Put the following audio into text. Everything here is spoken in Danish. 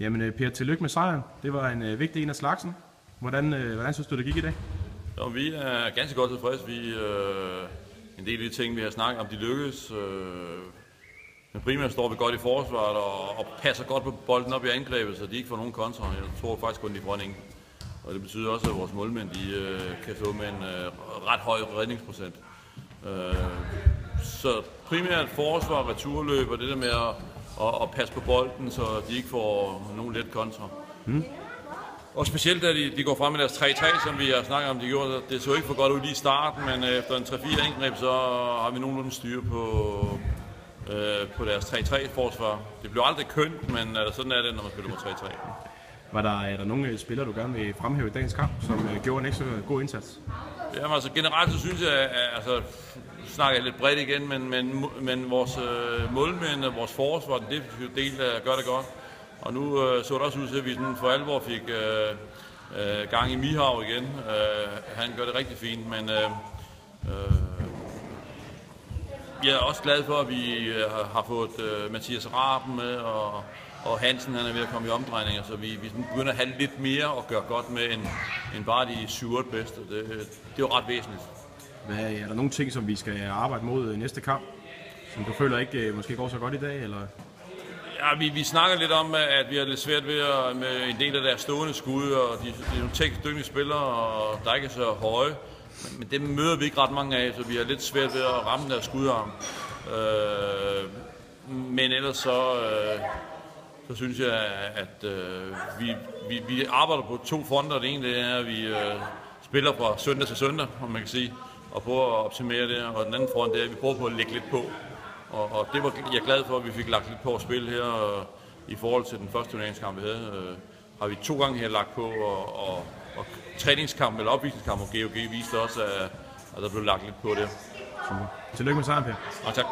Jamen Per, tillykke med sejren. Det var en vigtig en af slagsen. Hvordan synes du, det gik i dag? Jo, vi er ganske godt tilfredse. En del af de ting, vi har snakket om, de lykkedes. Men primært står vi godt i forsvaret og passer godt på bolden op i angrebet, så de ikke får nogen kontra. Jeg tror faktisk kun, de får en enkelt. Og det betyder også, at vores målmænd kan få med en ret høj redningsprocent. Så primært forsvar, returløb og det der med at passe på bolden, så de ikke får nogen let kontra. Og specielt da de går frem med deres 3-3, som vi har snakket om, de gjorde. Det så ikke for godt ud lige i starten, men efter en 3-4 indgreb, så har vi nogenlunde styr på deres 3-3-forsvar. Det blev aldrig kønt, men sådan er det, når man spiller mod 3-3. Er der nogle spillere, du gerne vil fremhæve i dagens kamp, som gjorde en ekstra god indsats? Jamen altså generelt så synes jeg, altså snakker jeg lidt bredt igen, men vores målmænd og vores forsvar, den defensive del, gør det godt. Og nu så det også ud til, at vi for alvor fik gang i Mihav igen. Han gør det rigtig fint, men jeg er også glad for, at vi har fået Mathias Raben med, og Hansen han er ved at komme i omdrejninger, så vi begynder at have lidt mere og gøre godt med end bare de 7-8 bedste. Det er jo ret væsentligt. Er der nogle ting, som vi skal arbejde mod i næste kamp, som du føler ikke måske går så godt i dag? Eller? Ja, vi snakker lidt om, at vi har lidt svært ved med en del af deres stående skud, og de er nogle teknisk dygtige spillere, og der ikke er så høje. Men det møder vi ikke ret mange af, så vi har lidt svært ved at ramme deres skudarm. Men ellers så synes jeg, at vi arbejder på to fronter. Det ene er, at vi spiller fra søndag til søndag, om man kan sige, og prøver at optimere det. Og den anden front er, at vi prøver på at lægge lidt på. Og det var jeg glad for, at vi fik lagt lidt på at spille her i forhold til den første turneringskamp, vi havde. Har vi 2 gange her lagt på, og træningskamp eller opvisningskamp og GOG viste også, at der blev lagt lidt på det. Tillykke med sejren, Per. Og tak.